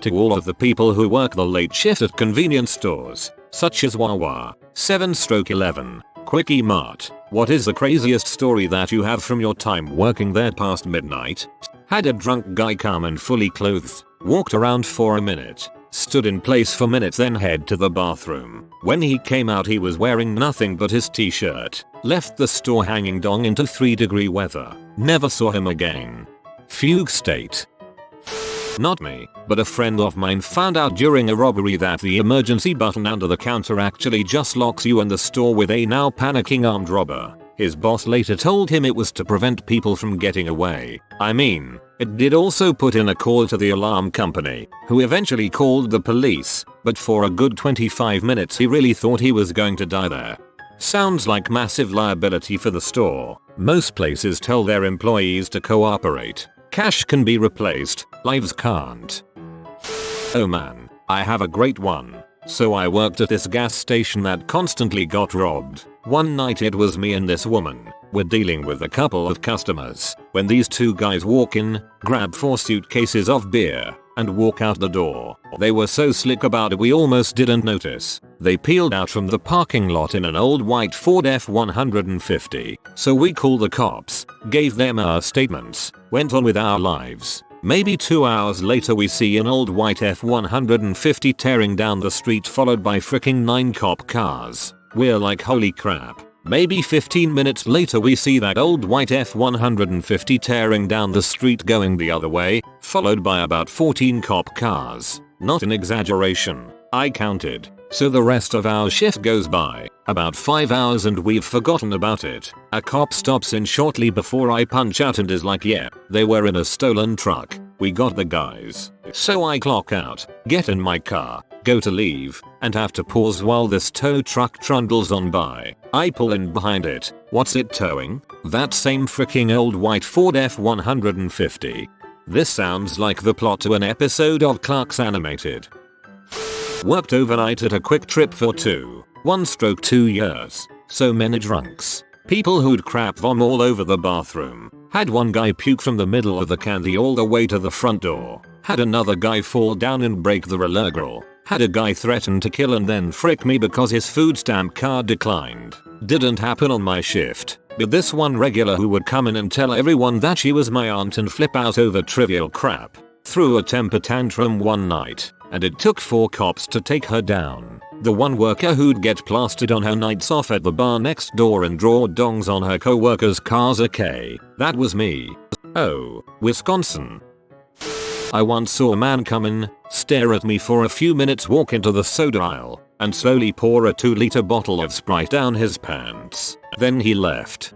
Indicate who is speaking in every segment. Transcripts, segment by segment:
Speaker 1: To all of the people who work the late shift at convenience stores, such as WaWa, 7/11, Quik E Mart, what is the craziest story that you have from your time working there past midnight? Had a drunk guy come in fully clothed, walked around for a minute, stood in place for minutes, then head to the bathroom. When he came out he was wearing nothing but his t-shirt, left the store hanging dong into 3-degree weather, never saw him again. Fugue state. Not me, but a friend of mine found out during a robbery that the emergency button under the counter actually just locks you in the store with a now panicking armed robber. His boss later told him it was to prevent people from getting away. I mean, it did also put in a call to the alarm company, who eventually called the police, but for a good 25 minutes he really thought he was going to die there. Sounds like massive liability for the store. Most places tell their employees to cooperate. Cash can be replaced, lives can't. Oh man, I have a great one. So I worked at this gas station that constantly got robbed. One night it was me and this woman. We're dealing with a couple of customers when these two guys walk in, grab 4 suitcases of beer, and walk out the door. They were so slick about it we almost didn't notice. They peeled out from the parking lot in an old white Ford F-150. So we called the cops, gave them our statements, went on with our lives. Maybe 2 hours later we see an old white F-150 tearing down the street followed by fricking 9 cop cars. We're like holy crap. Maybe 15 minutes later we see that old white F-150 tearing down the street going the other way, followed by about 14 cop cars. Not an exaggeration. I counted. So the rest of our shift goes by, about 5 hours, and we've forgotten about it. A cop stops in shortly before I punch out and is like, yeah, they were in a stolen truck. We got the guys. So I clock out, get in my car, go to leave, and have to pause while this tow truck trundles on by. I pull in behind it. What's it towing? That same freaking old white Ford F-150. This sounds like the plot to an episode of Clark's Animated. Worked overnight at a Quick Trip for 2 years. So many drunks. People who'd crap vom all over the bathroom. Had one guy puke from the middle of the candy all the way to the front door. Had another guy fall down and break the roller grill. Had a guy threaten to kill and then frick me because his food stamp card declined. Didn't happen on my shift. But this one regular who would come in and tell everyone that she was my aunt and flip out over trivial crap. Threw a temper tantrum one night, and it took 4 cops to take her down. The one worker who'd get plastered on her nights off at the bar next door and draw dongs on her co-workers' cars. Okay, that was me. Oh, Wisconsin. I once saw a man come in, stare at me for a few minutes, walk into the soda aisle, and slowly pour a 2-liter bottle of Sprite down his pants. Then he left.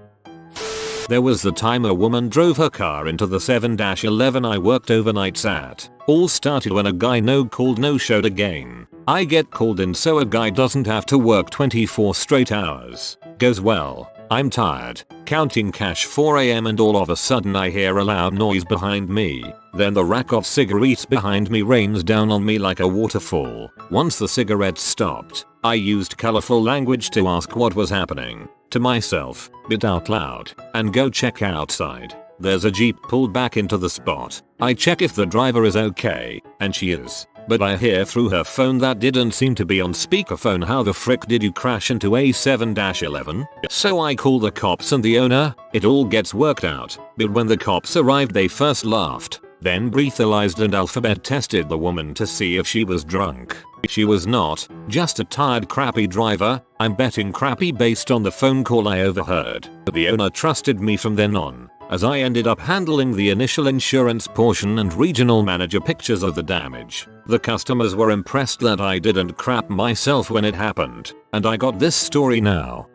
Speaker 1: There was the time a woman drove her car into the 7-11 I worked overnights at. All started when a guy no-showed again. I get called in so a guy doesn't have to work 24 straight hours. Goes well. I'm tired, counting cash 4 AM, and all of a sudden I hear a loud noise behind me. Then the rack of cigarettes behind me rains down on me like a waterfall. Once the cigarettes stopped, I used colorful language to ask what was happening to myself, but out loud, and go check outside. There's a Jeep pulled back into the spot. I check if the driver is okay, and she is. But I hear through her phone that didn't seem to be on speakerphone. How the frick did you crash into a 7-11? So I call the cops and the owner. It all gets worked out. But when the cops arrived they first laughed, then breathalyzed and alphabet tested the woman to see if she was drunk. She was not, just a tired crappy driver. I'm betting crappy based on the phone call I overheard. The owner trusted me from then on, as I ended up handling the initial insurance portion and regional manager pictures of the damage. The customers were impressed that I didn't crap myself when it happened, and I got this story now.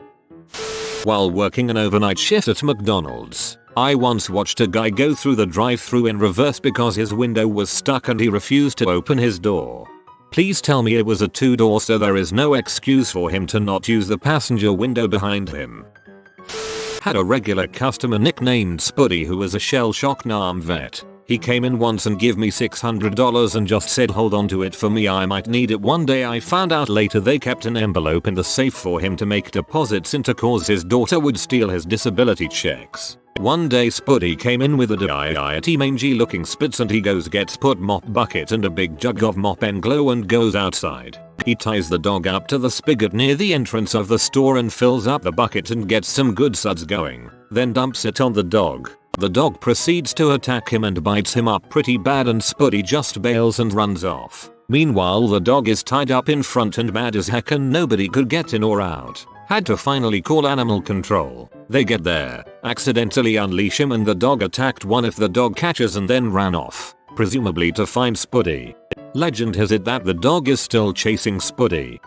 Speaker 1: While working an overnight shift at McDonald's, I once watched a guy go through the drive-thru in reverse because his window was stuck and he refused to open his door. Please tell me it was a 2-door, so there is no excuse for him to not use the passenger window behind him. Had a regular customer nicknamed Spuddy who was a shell-shock NAM vet. He came in once and gave me $600 and just said hold on to it for me, I might need it one day. I found out later they kept an envelope in the safe for him to make deposits into cause his daughter would steal his disability checks. One day Spuddy came in with a dirty mangy looking spits and he gets put mop bucket and a big jug of mop and glow and goes outside. He ties the dog up to the spigot near the entrance of the store and fills up the bucket and gets some good suds going, then dumps it on the dog. The dog proceeds to attack him and bites him up pretty bad and Spuddy just bails and runs off. Meanwhile the dog is tied up in front and mad as heck and nobody could get in or out. Had to finally call animal control. They get there, accidentally unleash him and the dog attacked one of the dog catchers and then ran off, presumably to find Spuddy. Legend has it that the dog is still chasing Spuddy.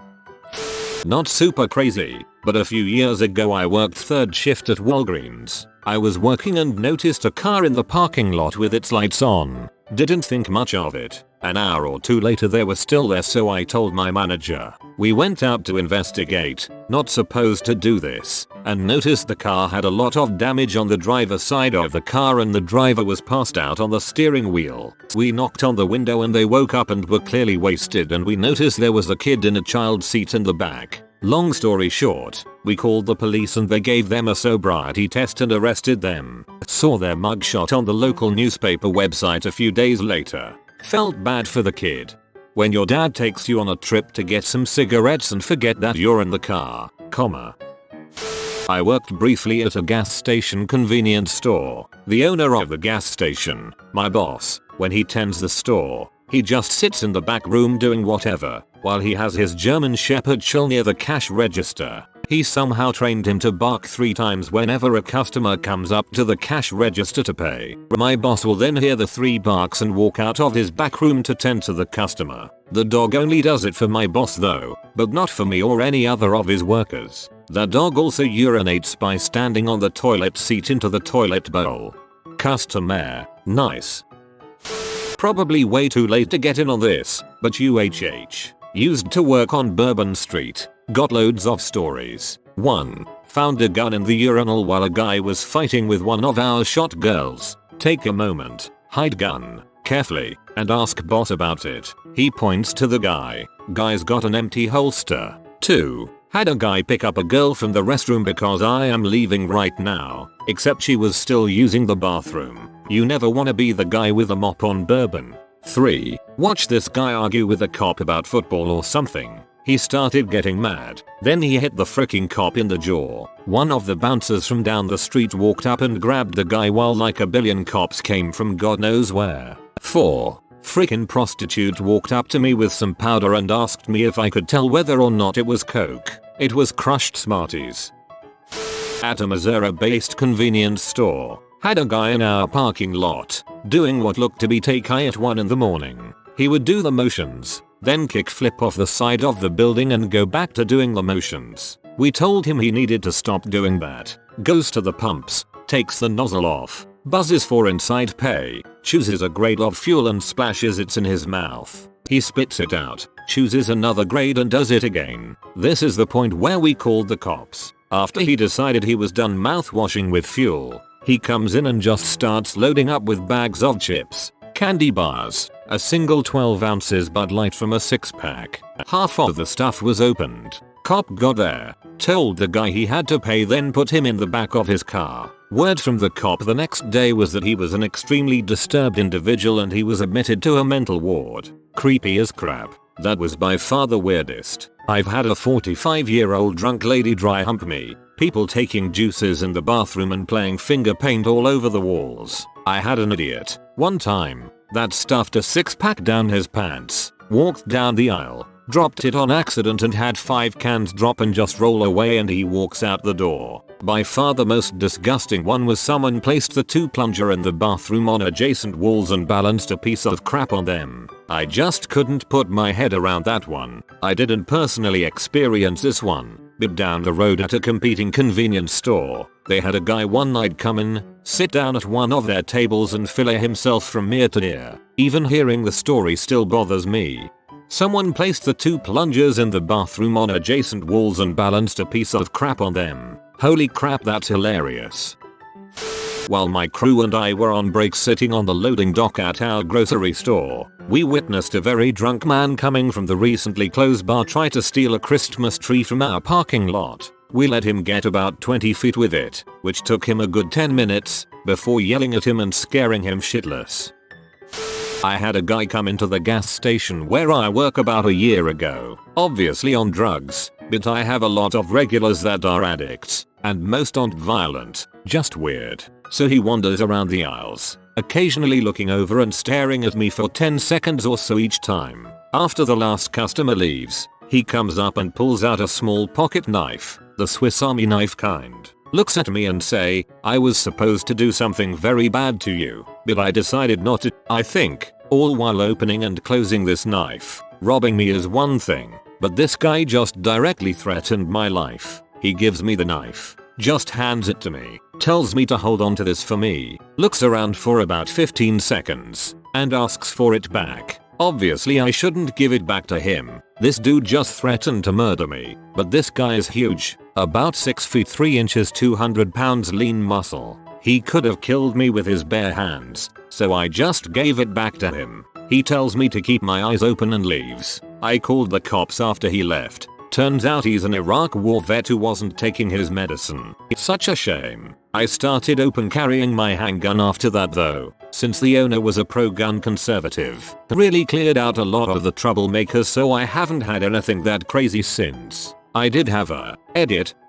Speaker 1: Not super crazy, but a few years ago I worked third shift at Walgreens. I was working and noticed a car in the parking lot with its lights on. Didn't think much of it. An hour or two later they were still there, so I told my manager. We went out to investigate, not supposed to do this, and noticed the car had a lot of damage on the driver's side of the car and the driver was passed out on the steering wheel. We knocked on the window and they woke up and were clearly wasted, and we noticed there was a kid in a child seat in the back. Long story short, we called the police and they gave them a sobriety test and arrested them. Saw their mugshot on the local newspaper website a few days later. Felt bad for the kid. When your dad takes you on a trip to get some cigarettes and forget that you're in the car, I worked briefly at a gas station convenience store. The owner of the gas station, my boss, when he tends the store, he just sits in the back room doing whatever, while he has his German Shepherd chill near the cash register. He somehow trained him to bark 3 times whenever a customer comes up to the cash register to pay. My boss will then hear the 3 barks and walk out of his back room to tend to the customer. The dog only does it for my boss though, but not for me or any other of his workers. The dog also urinates by standing on the toilet seat into the toilet bowl. Customer, nice. Probably way too late to get in on this, but UHH. Used to work on Bourbon Street. Got loads of stories. 1. Found a gun in the urinal while a guy was fighting with one of our shot girls. Take a moment, hide gun carefully, and ask boss about it. He points to the guy. Guy's got an empty holster. 2. Had a guy pick up a girl from the restroom because I am leaving right now, except she was still using the bathroom. You never wanna be the guy with a mop on Bourbon. 3. Watch this guy argue with a cop about football or something. He started getting mad. Then he hit the freaking cop in the jaw. One of the bouncers from down the street walked up and grabbed the guy while like a billion cops came from God knows where. 4. Freaking prostitute walked up to me with some powder and asked me if I could tell whether or not it was coke. It was crushed Smarties. At a Missouri-based convenience store, had a guy in our parking lot doing what looked to be take-I at 1 in the morning. He would do the motions, then kick flip off the side of the building and go back to doing the motions. We told him he needed to stop doing that. Goes to the pumps, takes the nozzle off, buzzes for inside pay, chooses a grade of fuel and splashes it in his mouth. He spits it out, chooses another grade and does it again. This is the point where we called the cops. After he decided he was done mouth-washing with fuel, he comes in and just starts loading up with bags of chips, candy bars, a single 12 ounces Bud Light from a 6-pack. Half of the stuff was opened. Cop got there, told the guy he had to pay, then put him in the back of his car. Word from the cop the next day was that he was an extremely disturbed individual and he was admitted to a mental ward. Creepy as crap. That was by far the weirdest. I've had a 45-year-old drunk lady dry hump me, people taking juices in the bathroom and playing finger paint all over the walls. I had an idiot, one time, that stuffed a 6-pack down his pants, walked down the aisle, dropped it on accident and had 5 cans drop and just roll away and he walks out the door. By far the most disgusting one was someone placed the 2 plunger in the bathroom on adjacent walls and balanced a piece of crap on them. I just couldn't put my head around that one. I didn't personally experience this one, but down the road at a competing convenience store, they had a guy one night come in, sit down at one of their tables and fillet himself from ear to ear. Even hearing the story still bothers me. Someone placed the 2 plungers in the bathroom on adjacent walls and balanced a piece of crap on them. Holy crap, that's hilarious. While my crew and I were on break sitting on the loading dock at our grocery store, we witnessed a very drunk man coming from the recently closed bar try to steal a Christmas tree from our parking lot. We let him get about 20 feet with it, which took him a good 10 minutes, before yelling at him and scaring him shitless. I had a guy come into the gas station where I work about a year ago, obviously on drugs, but I have a lot of regulars that are addicts, and most aren't violent, just weird. So he wanders around the aisles, occasionally looking over and staring at me for 10 seconds or so each time. After the last customer leaves, he comes up and pulls out a small pocket knife, the Swiss Army knife kind. Looks at me and say, "I was supposed to do something very bad to you, but I decided not to." I think, all while opening and closing this knife. Robbing me is one thing, but this guy just directly threatened my life. He gives me the knife, just hands it to me, tells me to hold on to this for me, looks around for about 15 seconds, and asks for it back. Obviously I shouldn't give it back to him. This dude just threatened to murder me, but this guy is huge, about 6 feet 3 inches 200 pounds lean muscle. He could have killed me with his bare hands, so I just gave it back to him. He tells me to keep my eyes open and leaves. I called the cops after he left. Turns out he's an Iraq war vet who wasn't taking his medicine. It's such a shame. I started open carrying my handgun after that though, since the owner was a pro-gun conservative. Really cleared out a lot of the troublemakers, so I haven't had anything that crazy since. I did have a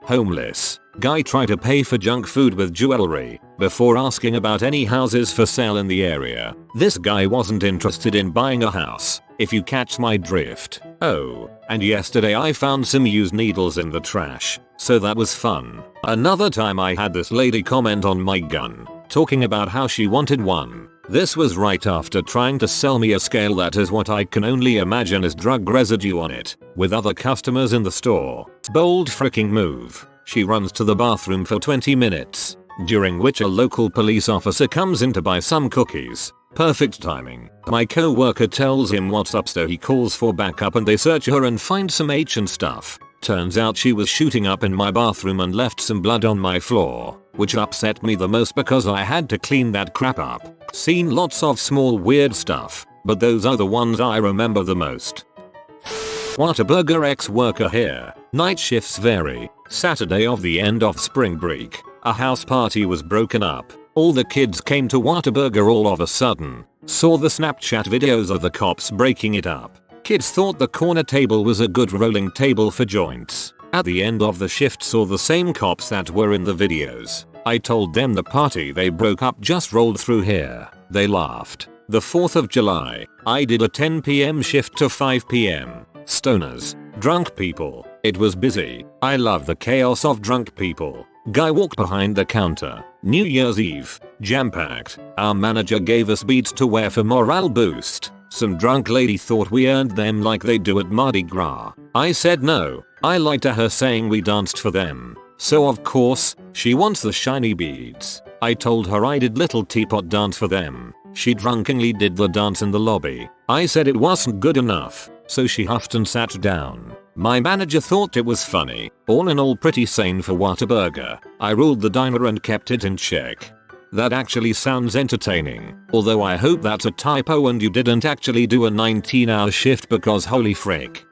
Speaker 1: homeless guy try to pay for junk food with jewelry before asking about any houses for sale in the area. This guy wasn't interested in buying a house, if you catch my drift. Oh, and yesterday I found some used needles in the trash, so that was fun. Another time I had this lady comment on my gun, talking about how she wanted one. This was right after trying to sell me a scale that has what I can only imagine is drug residue on it, with other customers in the store. Bold freaking move. She runs to the bathroom for 20 minutes, during which a local police officer comes in to buy some cookies. Perfect timing. My co-worker tells him what's up, so he calls for backup and they search her and find some H and stuff. Turns out she was shooting up in my bathroom and left some blood on my floor, which upset me the most because I had to clean that crap up. Seen lots of small weird stuff, but those are the ones I remember the most. Whataburger ex-worker here. Night shifts vary. Saturday of the end of spring break, a house party was broken up. All the kids came to Whataburger all of a sudden. Saw the Snapchat videos of the cops breaking it up. Kids thought the corner table was a good rolling table for joints. At the end of the shift saw the same cops that were in the videos. I told them the party they broke up just rolled through here. They laughed. The 4th of July, I did a 10 PM shift to 5 PM. Stoners. Drunk people. It was busy. I love the chaos of drunk people. Guy walked behind the counter. New Year's Eve. Jam-packed. Our manager gave us beads to wear for morale boost. Some drunk lady thought we earned them like they do at Mardi Gras. I said no. I lied to her saying we danced for them. So of course, she wants the shiny beads. I told her I did little teapot dance for them. She drunkenly did the dance in the lobby. I said it wasn't good enough, so she huffed and sat down. My manager thought it was funny. All in all pretty sane for Whataburger. I ruled the diner and kept it in check. That actually sounds entertaining, although I hope that's a typo and you didn't actually do a 19-hour shift because holy frick.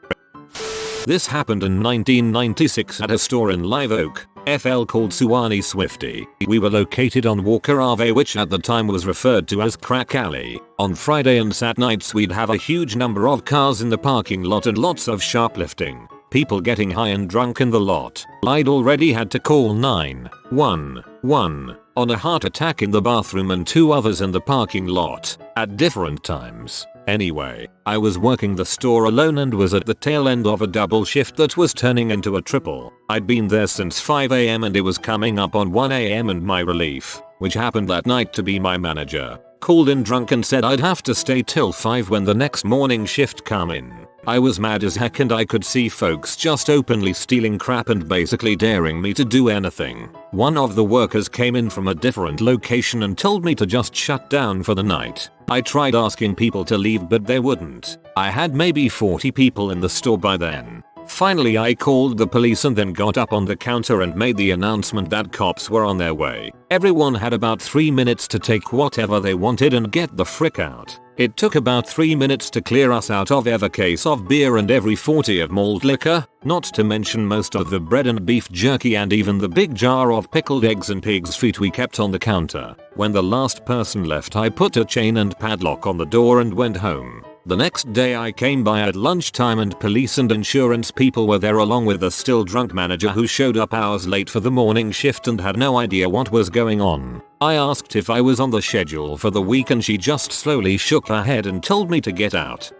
Speaker 1: This happened in 1996 at a store in Live Oak, FL called Suwannee Swifty. We were located on Walker Ave, which at the time was referred to as Crack Alley. On Friday and Sat nights we'd have a huge number of cars in the parking lot and lots of shoplifting. People getting high and drunk in the lot. I'd already had to call 911 on a heart attack in the bathroom and 2 others in the parking lot at different times. Anyway, I was working the store alone and was at the tail end of a double shift that was turning into a triple. I'd been there since 5 AM and it was coming up on 1 AM, and my relief, which happened that night to be my manager, called in drunk and said I'd have to stay till 5 when the next morning shift come in. I was mad as heck and I could see folks just openly stealing crap and basically daring me to do anything. One of the workers came in from a different location and told me to just shut down for the night. I tried asking people to leave but they wouldn't. I had maybe 40 people in the store by then. Finally I called the police and then got up on the counter and made the announcement that cops were on their way. Everyone had about 3 minutes to take whatever they wanted and get the frick out. It took about 3 minutes to clear us out of every case of beer and every 40 of malt liquor, not to mention most of the bread and beef jerky and even the big jar of pickled eggs and pig's feet we kept on the counter. When the last person left, I put a chain and padlock on the door and went home. The next day I came by at lunchtime and police and insurance people were there along with a still drunk manager who showed up hours late for the morning shift and had no idea what was going on. I asked if I was on the schedule for the week and she just slowly shook her head and told me to get out.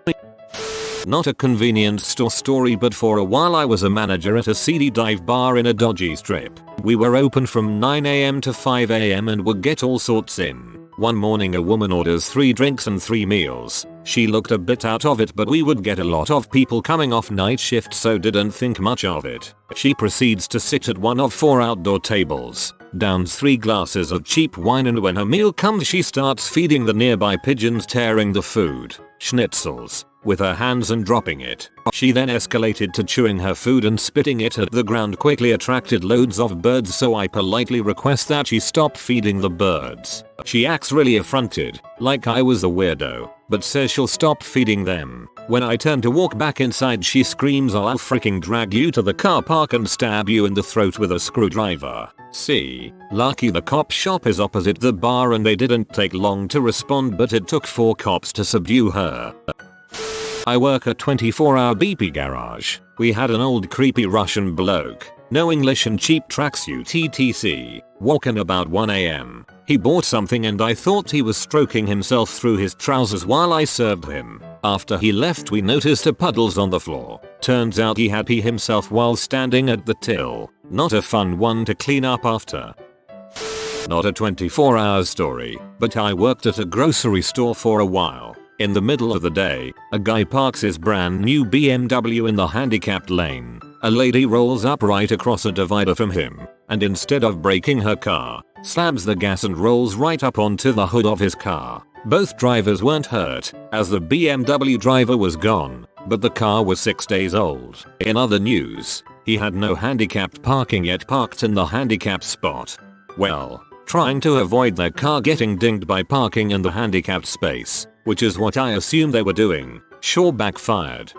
Speaker 1: Not a convenience store story, but for a while I was a manager at a seedy dive bar in a dodgy strip. We were open from 9 AM to 5 AM and would get all sorts in. One morning a woman orders 3 drinks and 3 meals. She looked a bit out of it, but we would get a lot of people coming off night shift, so didn't think much of it. She proceeds to sit at one of 4 outdoor tables, downs 3 glasses of cheap wine, and when her meal comes she starts feeding the nearby pigeons, tearing the food, schnitzels, with her hands and dropping it. She then escalated to chewing her food and spitting it at the ground, quickly attracted loads of birds, so I politely request that she stop feeding the birds. She acts really affronted, like I was a weirdo, but says she'll stop feeding them. When I turn to walk back inside, she screams, "I'll freaking drag you to the car park and stab you in the throat with a screwdriver." See, lucky the cop shop is opposite the bar and they didn't take long to respond, but it took 4 cops to subdue her. I work a 24-hour BP garage. We had an old creepy Russian bloke, no English and cheap tracksuit etc. walking about 1 AM. He bought something and I thought he was stroking himself through his trousers while I served him. After he left we noticed a puddles on the floor. Turns out he had pee himself while standing at the till. Not a fun one to clean up after. Not a 24-hour story, but I worked at a grocery store for a while. In the middle of the day, a guy parks his brand new BMW in the handicapped lane. A lady rolls up right across a divider from him, and instead of braking her car, slams the gas and rolls right up onto the hood of his car. Both drivers weren't hurt, as the BMW driver was gone, but the car was 6 days old. In other news, he had no handicapped parking yet parked in the handicapped spot. Well, trying to avoid their car getting dinged by parking in the handicapped space, which is what I assume they were doing, sure backfired.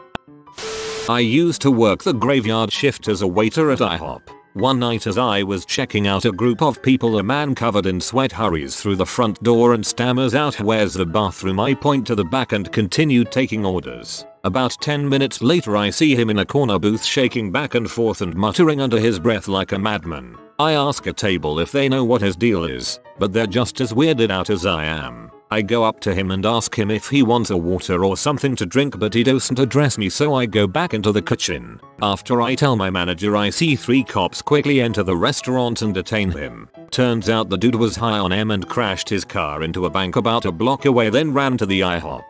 Speaker 1: I used to work the graveyard shift as a waiter at IHOP. One night as I was checking out a group of people, a man covered in sweat hurries through the front door and stammers out, "Where's the bathroom?" I point to the back and continued taking orders. About 10 minutes later I see him in a corner booth shaking back and forth and muttering under his breath like a madman. I ask a table if they know what his deal is, but they're just as weirded out as I am. I go up to him and ask him if he wants a water or something to drink, but he doesn't address me, so I go back into the kitchen. After I tell my manager, I see 3 cops quickly enter the restaurant and detain him. Turns out the dude was high on M and crashed his car into a bank about a block away, then ran to the IHOP.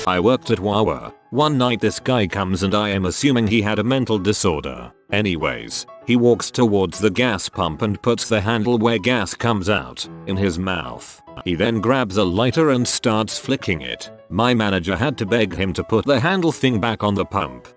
Speaker 1: I worked at WaWa. One night this guy comes and I am assuming he had a mental disorder. Anyways, he walks towards the gas pump and puts the handle where gas comes out in his mouth. He then grabs a lighter and starts flicking it. My manager had to beg him to put the handle thing back on the pump.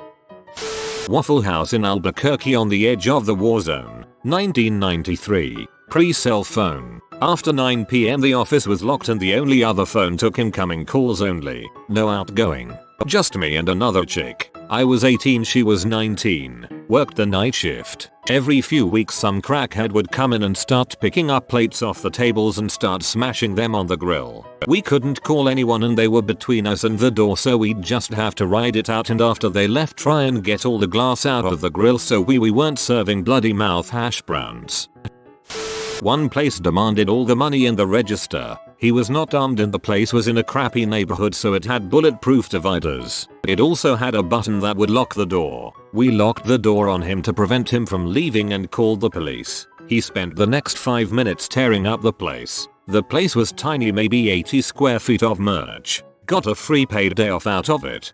Speaker 1: Waffle House in Albuquerque on the edge of the war zone. 1993. Pre-cell phone. After 9 PM the office was locked and the only other phone took incoming calls only. No outgoing. Just me and another chick. I was 18, she was 19. Worked the night shift. Every few weeks some crackhead would come in and start picking up plates off the tables and start smashing them on the grill. We couldn't call anyone and they were between us and the door, so we'd just have to ride it out, and after they left try and get all the glass out of the grill so we weren't serving bloody mouth hash browns. One place demanded all the money in the register. He was not armed and the place was in a crappy neighborhood, so it had bulletproof dividers. It also had a button that would lock the door. We locked the door on him to prevent him from leaving and called the police. He spent the next 5 minutes tearing up the place. The place was tiny, maybe 80 square feet of merch. Got a free paid day off out of it.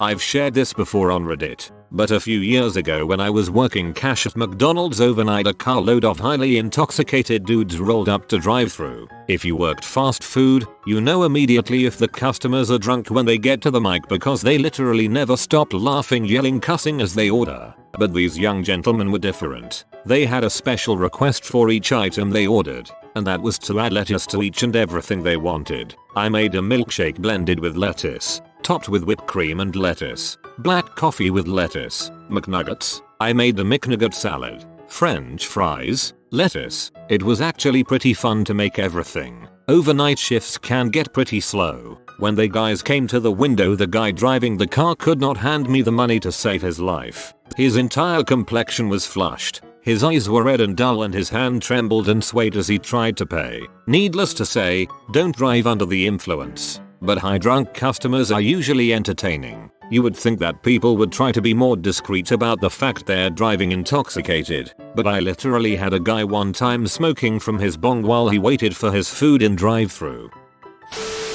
Speaker 1: I've shared this before on Reddit, but a few years ago when I was working cash at McDonald's overnight, a carload of highly intoxicated dudes rolled up to drive-thru. If you worked fast food, you know immediately if the customers are drunk when they get to the mic, because they literally never stop laughing, yelling, cussing as they order. But these young gentlemen were different. They had a special request for each item they ordered. and that was to add lettuce to each and everything they wanted. I made a milkshake blended with lettuce, topped with whipped cream and lettuce, black coffee with lettuce, McNuggets. I made a McNugget salad, French fries, lettuce. It was actually pretty fun to make everything. Overnight shifts can get pretty slow. When the guys came to the window, the guy driving the car could not hand me the money to save his life. His entire complexion was flushed. His eyes were red and dull and his hand trembled and swayed as he tried to pay. Needless to say, don't drive under the influence. But high drunk customers are usually entertaining. You would think that people would try to be more discreet about the fact they're driving intoxicated, but I literally had a guy one time smoking from his bong while he waited for his food in drive-thru.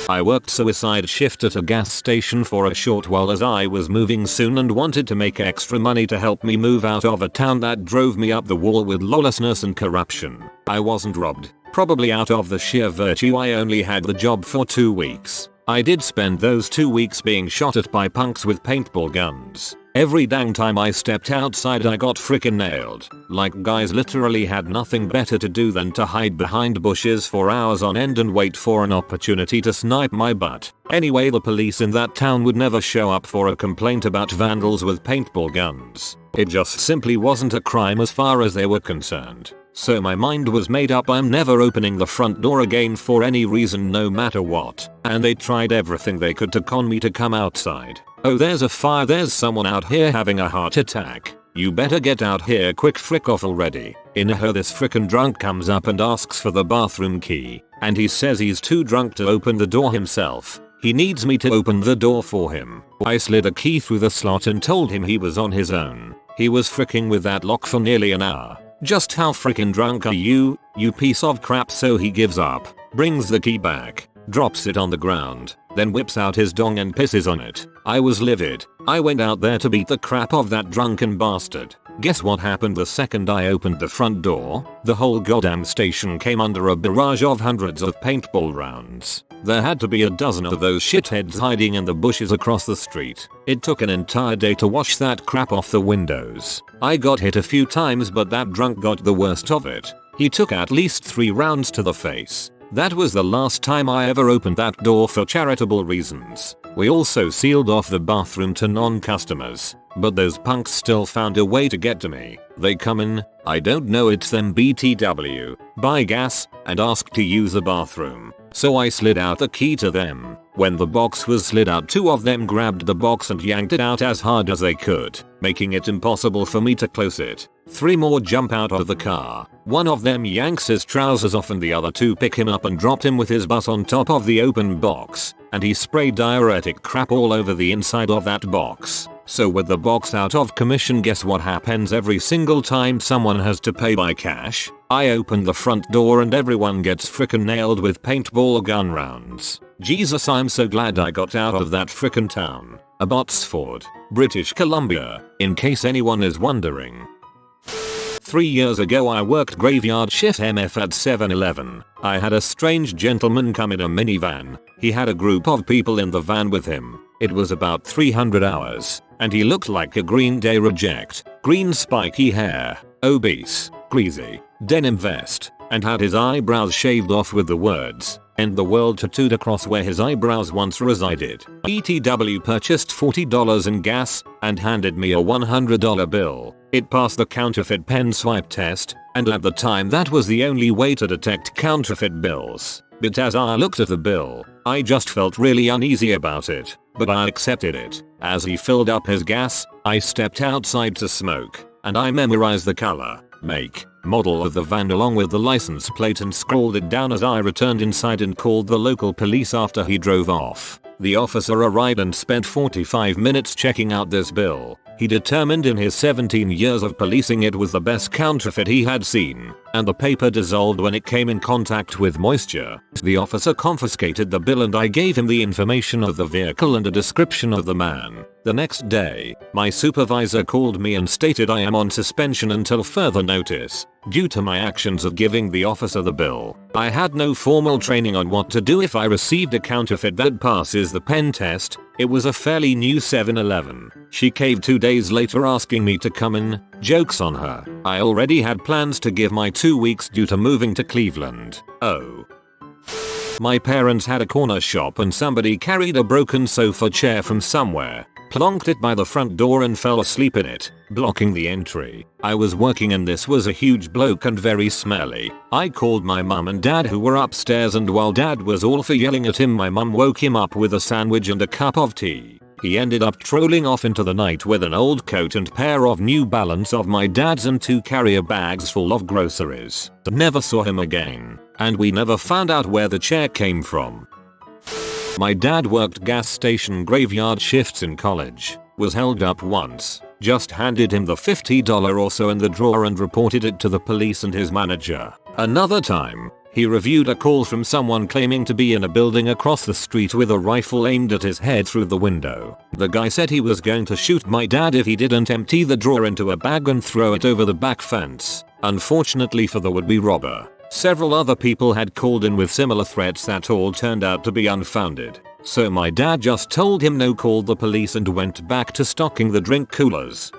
Speaker 1: I worked suicide shift at a gas station for a short while as I was moving soon and wanted to make extra money to help me move out of a town that drove me up the wall with lawlessness and corruption. I wasn't robbed, probably out of the sheer virtue I only had the job for 2 weeks. I did spend those 2 weeks being shot at by punks with paintball guns. Every dang time I stepped outside I got frickin' nailed. Like guys literally had nothing better to do than to hide behind bushes for hours on end and wait for an opportunity to snipe my butt. Anyway, the police in that town would never show up for a complaint about vandals with paintball guns. It just simply wasn't a crime as far as they were concerned. So my mind was made up, I'm never opening the front door again for any reason, no matter what. And they tried everything they could to con me to come outside. Oh, there's a fire, there's someone out here having a heart attack. You better get out here quick, frick off already. In a hurry, this frickin' drunk comes up and asks for the bathroom key. And he says he's too drunk to open the door himself. He needs me to open the door for him. I slid a key through the slot and told him he was on his own. He was fricking with that lock for nearly an hour. Just how frickin' drunk are you, you piece of crap? So he gives up, brings the key back, drops it on the ground, then whips out his dong and pisses on it. I was livid. I went out there to beat the crap of that drunken bastard. Guess what happened the second I opened the front door? The whole goddamn station came under a barrage of hundreds of paintball rounds. There had to be a dozen of those shitheads hiding in the bushes across the street. It took an entire day to wash that crap off the windows. I got hit a few times, but that drunk got the worst of it. He took at least 3 rounds to the face. That was the last time I ever opened that door for charitable reasons. We also sealed off the bathroom to non-customers, but those punks still found a way to get to me. They come in, I don't know, it's them BTW, buy gas, and ask to use the bathroom. So I slid out the key to them. When the box was slid out, 2 of them grabbed the box and yanked it out as hard as they could, making it impossible for me to close it. 3 more jump out of the car. One of them yanks his trousers off and the other 2 pick him up and dropped him with his butt on top of the open box, and he sprayed diuretic crap all over the inside of that box. So with the box out of commission, guess what happens every single time someone has to pay by cash? I open the front door and everyone gets frickin' nailed with paintball gun rounds. Jesus, I'm so glad I got out of that frickin' town. Abbotsford, British Columbia, in case anyone is wondering. 3 years ago I worked graveyard shift MF at 7-Eleven. I had a strange gentleman come in a minivan. He had a group of people in the van with him. It was about 300 hours, and he looked like a Green Day reject. Green spiky hair, obese, greasy, denim vest, and had his eyebrows shaved off with the words, "End the world" tattooed across where his eyebrows once resided. ETW purchased $40 in gas and handed me a $100 bill. It passed the counterfeit pen swipe test, and at the time that was the only way to detect counterfeit bills. But as I looked at the bill, I just felt really uneasy about it, but I accepted it. As he filled up his gas, I stepped outside to smoke, and I memorized the color, make, model of the van along with the license plate and scrolled it down as I returned inside and called the local police after he drove off. The officer arrived and spent 45 minutes checking out this bill. He determined in his 17 years of policing it was the best counterfeit he had seen, and the paper dissolved when it came in contact with moisture. The officer confiscated the bill and I gave him the information of the vehicle and a description of the man. The next day, my supervisor called me and stated I am on suspension until further notice, due to my actions of giving the officer the bill. I had no formal training on what to do if I received a counterfeit that passes the pen test. It was a fairly new 7-Eleven. She caved 2 days later asking me to come in. Joke's on her. I already had plans to give my 2 weeks due to moving to Cleveland. Oh. My parents had a corner shop and somebody carried a broken sofa chair from somewhere, plonked it by the front door and fell asleep in it, blocking the entry. I was working and this was a huge bloke and very smelly. I called my mum and dad who were upstairs, and while dad was all for yelling at him, my mum woke him up with a sandwich and a cup of tea. He ended up trolling off into the night with an old coat and pair of New Balance of my dad's and 2 carrier bags full of groceries. Never saw him again, and we never found out where the chair came from. My dad worked gas station graveyard shifts in college, was held up once, just handed him the $50 or so in the drawer and reported it to the police and his manager. Another time, he reviewed a call from someone claiming to be in a building across the street with a rifle aimed at his head through the window. The guy said he was going to shoot my dad if he didn't empty the drawer into a bag and throw it over the back fence. Unfortunately for the would-be robber, several other people had called in with similar threats that all turned out to be unfounded. So my dad just told him no, called the police and went back to stocking the drink coolers.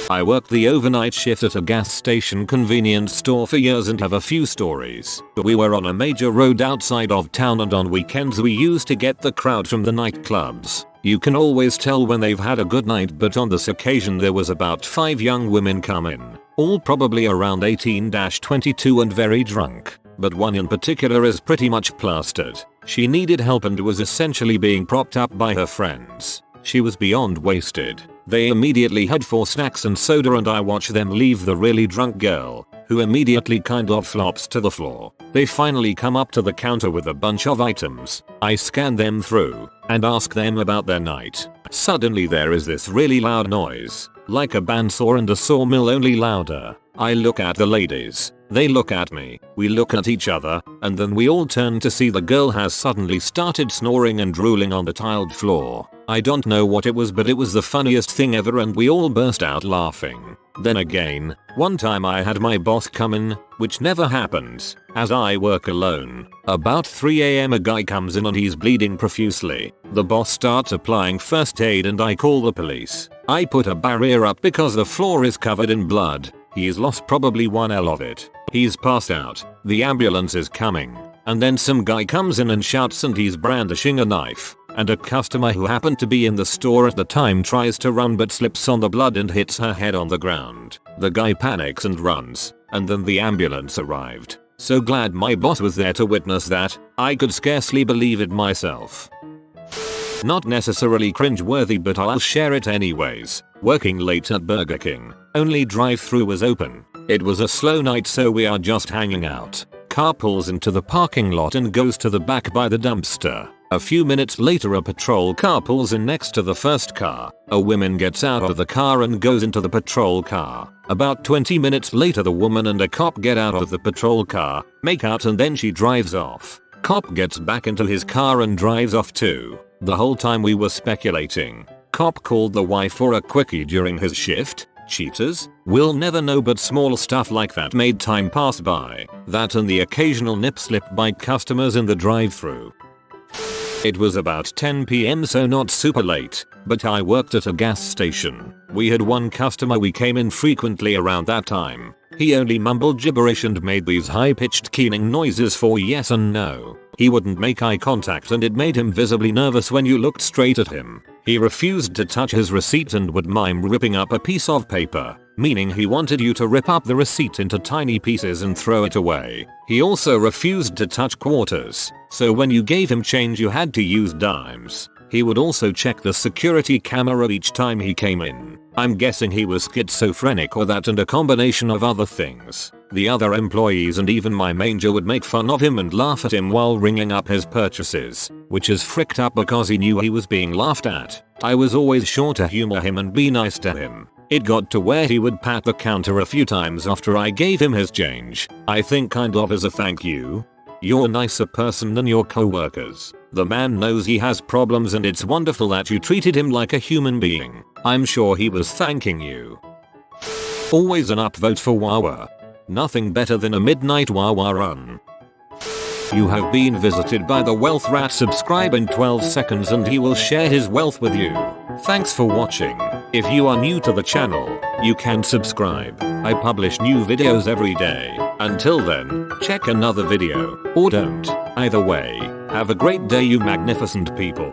Speaker 1: I worked the overnight shift at a gas station convenience store for years and have a few stories. We were on a major road outside of town, and on weekends we used to get the crowd from the nightclubs. You can always tell when they've had a good night, but on this occasion there was about 5 young women come in, all probably around 18-22 and very drunk. But one in particular is pretty much plastered. She needed help and was essentially being propped up by her friends. She was beyond wasted. They immediately had 4 snacks and soda, and I watch them leave the really drunk girl, who immediately kind of flops to the floor. They finally come up to the counter with a bunch of items. I scan them through and ask them about their night. Suddenly there is this really loud noise, like a bandsaw and a sawmill, only louder. I look at the ladies. They look at me, we look at each other, and then we all turn to see the girl has suddenly started snoring and drooling on the tiled floor. I don't know what it was, but it was the funniest thing ever and we all burst out laughing. Then again, one time I had my boss come in, which never happens, as I work alone. About 3 AM a guy comes in and he's bleeding profusely. The boss starts applying first aid and I call the police. I put a barrier up because the floor is covered in blood. He's lost probably 1 L of it. He's passed out. The ambulance is coming. And then some guy comes in and shouts and he's brandishing a knife. And a customer who happened to be in the store at the time tries to run but slips on the blood and hits her head on the ground. The guy panics and runs. And then the ambulance arrived. So glad my boss was there to witness that. I could scarcely believe it myself. Not necessarily cringe-worthy, but I'll share it anyways. Working late at Burger King. Only drive-thru was open. It was a slow night, so we are just hanging out. Car pulls into the parking lot and goes to the back by the dumpster. A few minutes later a patrol car pulls in next to the first car. A woman gets out of the car and goes into the patrol car. About 20 minutes later the woman and a cop get out of the patrol car, make out, and then she drives off. Cop gets back into his car and drives off too. The whole time we were speculating. Cop called the wife for a quickie during his shift. Cheaters? We'll never know, but small stuff like that made time pass by. That and the occasional nip slip by customers in the drive-thru. It was about 10 PM, so not super late, but I worked at a gas station. We had one customer we came in frequently around that time. He only mumbled gibberish and made these high-pitched keening noises for yes and no. He wouldn't make eye contact and it made him visibly nervous when you looked straight at him. He refused to touch his receipt and would mime ripping up a piece of paper, meaning he wanted you to rip up the receipt into tiny pieces and throw it away. He also refused to touch quarters, so when you gave him change you had to use dimes. He would also check the security camera each time he came in. I'm guessing he was schizophrenic or that and a combination of other things. The other employees and even my manager would make fun of him and laugh at him while ringing up his purchases, which is fricked up because he knew he was being laughed at. I was always sure to humor him and be nice to him. It got to where he would pat the counter a few times after I gave him his change. I think kind of as a thank you. You're a nicer person than your coworkers. The man knows he has problems and it's wonderful that you treated him like a human being. I'm sure he was thanking you. Always an upvote for WaWa. Nothing better than a midnight WaWa run. You have been visited by the wealth rat. Subscribe in 12 seconds and he will share his wealth with you. Thanks for watching. If you are new to the channel, you can subscribe. I publish new videos every day. Until then, check another video, or don't. Either way, have a great day you magnificent people.